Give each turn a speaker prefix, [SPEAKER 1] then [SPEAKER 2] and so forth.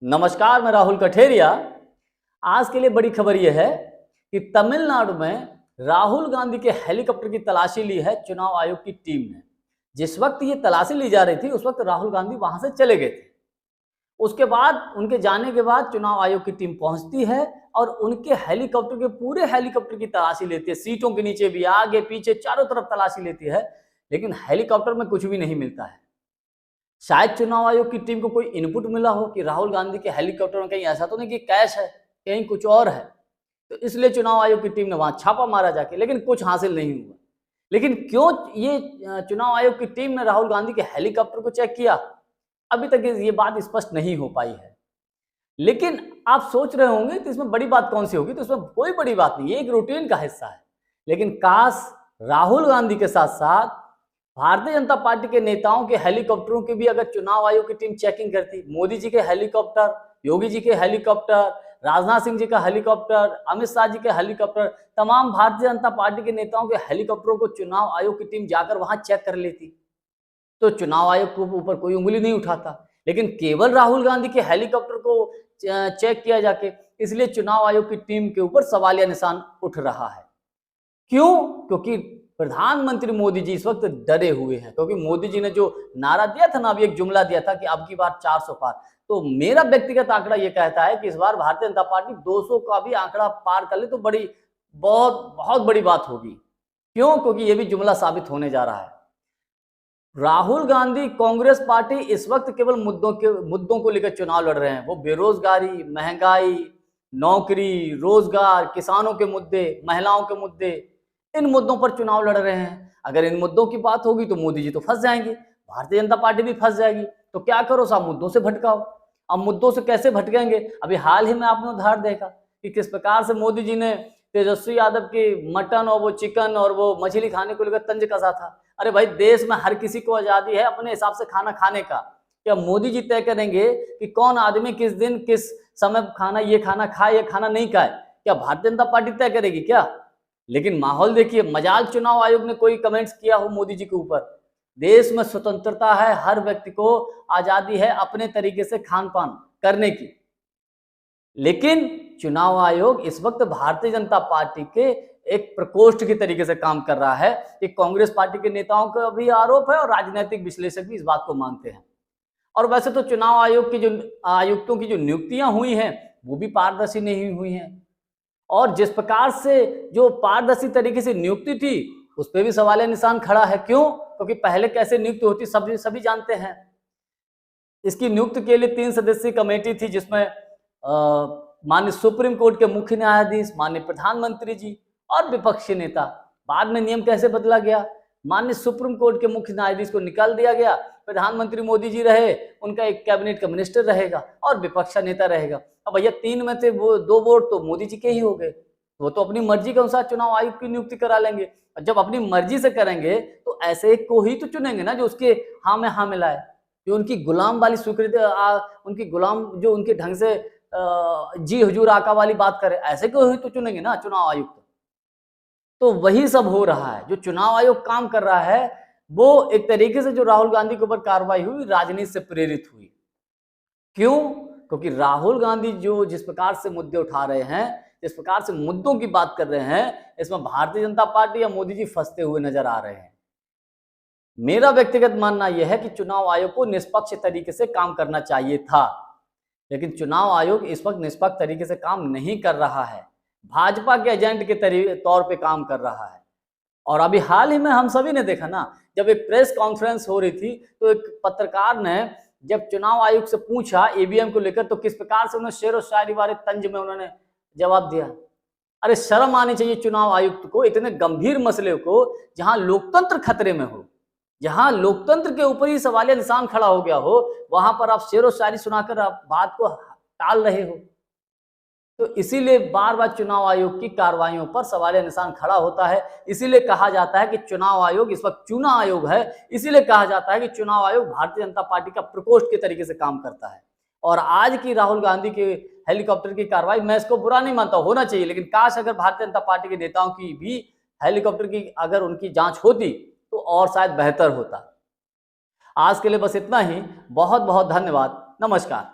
[SPEAKER 1] नमस्कार, मैं राहुल कठेरिया। आज के लिए बड़ी खबर यह है कि तमिलनाडु में राहुल गांधी के हेलीकॉप्टर की तलाशी ली है चुनाव आयोग की टीम ने। जिस वक्त ये तलाशी ली जा रही थी उस वक्त राहुल गांधी वहां से चले गए थे। उसके बाद उनके जाने के बाद चुनाव आयोग की टीम पहुंचती है और उनके हेलीकॉप्टर के पूरे हेलीकॉप्टर की तलाशी लेती है। सीटों के नीचे भी, आगे पीछे, चारों तरफ तलाशी लेती है, लेकिन हेलीकॉप्टर में कुछ भी नहीं मिलता है। शायद चुनाव आयोग की टीम को कोई इनपुट मिला हो कि राहुल गांधी के हेलीकॉप्टर में कहीं ऐसा तो नहीं कि कैश है, कहीं कुछ और है, तो इसलिए चुनाव आयोग की टीम ने वहां छापा मारा जाके, लेकिन कुछ हासिल नहीं हुआ। लेकिन क्यों ये चुनाव आयोग की टीम ने राहुल गांधी के हेलीकॉप्टर को चेक किया, अभी तक ये बात स्पष्ट नहीं हो पाई है। लेकिन आप सोच रहे होंगे कि इसमें बड़ी बात कौन सी होगी, तो इसमें कोई बड़ी बात नहीं, ये एक रूटीन का हिस्सा है। लेकिन काश राहुल गांधी के साथ साथ भारतीय जनता पार्टी के नेताओं के हेलीकॉप्टरों की भी अगर चुनाव आयोग की टीम चेकिंग करती। मोदी जी के हेलीकॉप्टर, योगी जी के हेलीकॉप्टर, राजनाथ सिंह जी का हेलीकॉप्टर, अमित शाह जी के हेलीकॉप्टर, तमाम भारतीय जनता पार्टी के नेताओं के हेलीकॉप्टरों को चुनाव आयोग की टीम जाकर वहां चेक कर लेती तो चुनाव आयोग के ऊपर कोई उंगली नहीं उठाता। लेकिन केवल राहुल गांधी के हेलीकॉप्टर को चेक किया जाके, इसलिए चुनाव आयोग की टीम के ऊपर सवालिया निशान उठ रहा है। क्यों? क्योंकि प्रधानमंत्री मोदी जी इस वक्त डरे हुए हैं, क्योंकि मोदी जी ने जो नारा दिया था ना, अभी एक जुमला दिया था कि अब की बार 400 पार। तो मेरा व्यक्तिगत आंकड़ा यह कहता है कि इस बार भारतीय जनता पार्टी 200 का भी आंकड़ा पार कर ले तो बहुत बड़ी बात होगी। क्यों? क्योंकि यह भी जुमला साबित होने जा रहा है। राहुल गांधी कांग्रेस पार्टी इस वक्त केवल मुद्दों को लेकर चुनाव लड़ रहे हैं। वो बेरोजगारी, महंगाई, नौकरी, रोजगार, किसानों के मुद्दे, महिलाओं के मुद्दे, इन मुद्दों पर चुनाव लड़ रहे हैं। अगर इन मुद्दों की बात होगी तो मोदी जी तो फंस जाएंगे, भारतीय जनता पार्टी भी फंस जाएगी। तो क्या करो साहब, मुद्दों से भटकाओ। अब मुद्दों से कैसे भटकेंगे? अभी हाल ही में आपने उदाहरण देखा कि किस प्रकार से मोदी जी ने तेजस्वी यादव की मटन और वो चिकन और वो मछली खाने को लेकर तंज कसा था। अरे भाई, देश में हर किसी को आजादी है अपने हिसाब से खाना खाने का। क्या मोदी जी तय करेंगे कि कौन आदमी किस दिन किस समय ये खाना खाए या खाना नहीं खाए? क्या भारतीय जनता पार्टी तय करेगी क्या? लेकिन माहौल देखिए, मजाल चुनाव आयोग ने कोई कमेंट्स किया हो मोदी जी के ऊपर। देश में स्वतंत्रता है, हर व्यक्ति को आजादी है अपने तरीके से खान पान करने की। लेकिन चुनाव आयोग इस वक्त भारतीय जनता पार्टी के एक प्रकोष्ठ के तरीके से काम कर रहा है। कि कांग्रेस पार्टी के नेताओं का भी आरोप है और राजनीतिक विश्लेषक भी इस बात को मानते हैं। और वैसे तो चुनाव आयोग की जो आयुक्तों की जो नियुक्तियां हुई हैं वो भी पारदर्शी नहीं हुई हैं। और जिस प्रकार से जो पारदर्शी तरीके से नियुक्ति थी उस पर भी सवालिया निशान खड़ा है। क्यों? क्योंकि पहले कैसे नियुक्ति होती सभी जानते हैं। इसकी नियुक्ति के लिए 3 सदस्यीय कमेटी थी, जिसमें माननीय सुप्रीम कोर्ट के मुख्य न्यायाधीश, माननीय प्रधानमंत्री जी और विपक्षी नेता। बाद में नियम कैसे बदला गया? माननीय सुप्रीम कोर्ट के मुख्य न्यायाधीश को निकाल दिया गया, प्रधानमंत्री मोदी जी रहे, उनका एक कैबिनेट का मिनिस्टर रहेगा और विपक्ष नेता रहेगा। अब भैया 3 में से वो 2 वोट तो मोदी जी के ही हो गए। वो तो अपनी मर्जी के अनुसार चुनाव आयोग की नियुक्ति करा लेंगे। और जब अपनी मर्जी से करेंगे तो ऐसे एक को ही तो चुनेंगे ना जो उसके हाँ में हाँ मिलाए, जो उनकी गुलाम वाली स्वीकृति, उनकी गुलाम जो उनके ढंग से जी हुजूर आका वाली बात करे, ऐसे को ही तो चुनेंगे ना चुनाव आयुक्त। तो वही सब हो रहा है। जो चुनाव आयोग काम कर रहा है वो एक तरीके से जो राहुल गांधी के ऊपर कार्रवाई हुई राजनीति से प्रेरित हुई। क्यों? क्योंकि राहुल गांधी जो जिस प्रकार से मुद्दे उठा रहे हैं, जिस प्रकार से मुद्दों की बात कर रहे हैं, इसमें भारतीय जनता पार्टी या मोदी जी फंसते हुए नजर आ रहे हैं। मेरा व्यक्तिगत मानना यह है कि चुनाव आयोग को निष्पक्ष तरीके से काम करना चाहिए था, लेकिन चुनाव आयोग इस वक्त निष्पक्ष तरीके से काम नहीं कर रहा है, भाजपा के एजेंट के तौर पे काम कर रहा है। और अभी हाल ही में हम सभी ने देखा ना, जब एक प्रेस कॉन्फ्रेंस हो रही थी तो एक पत्रकार ने जब चुनाव आयोग से पूछा ईवीएम को लेकर, तो किस प्रकार से उन्होंने शेर और शायरी वाले तंज में उन्होंने जवाब दिया। अरे शर्म आनी चाहिए चुनाव आयुक्त को, इतने गंभीर मसले को, जहां लोकतंत्र खतरे में हो, जहां लोकतंत्र के ऊपर ही सवालिया निशान खड़ा हो गया हो, वहां पर आप शेर और शायरी सुनाकर आप बात को टाल रहे हो। तो इसीलिए बार बार चुनाव आयोग की कार्रवाइयों पर सवालिया निशान खड़ा होता है। इसीलिए कहा जाता है कि चुनाव आयोग इस वक्त चुना आयोग है। इसीलिए कहा जाता है कि चुनाव आयोग भारतीय जनता पार्टी का प्रकोष्ठ के तरीके से काम करता है। और आज की राहुल गांधी के हेलीकॉप्टर की कार्रवाई, मैं इसको बुरा नहीं मानता, होना चाहिए, लेकिन काश अगर भारतीय जनता पार्टी के नेताओं की भी हेलीकॉप्टर की अगर उनकी जांच होती तो और शायद बेहतर होता। आज के लिए बस इतना ही। बहुत बहुत धन्यवाद। नमस्कार।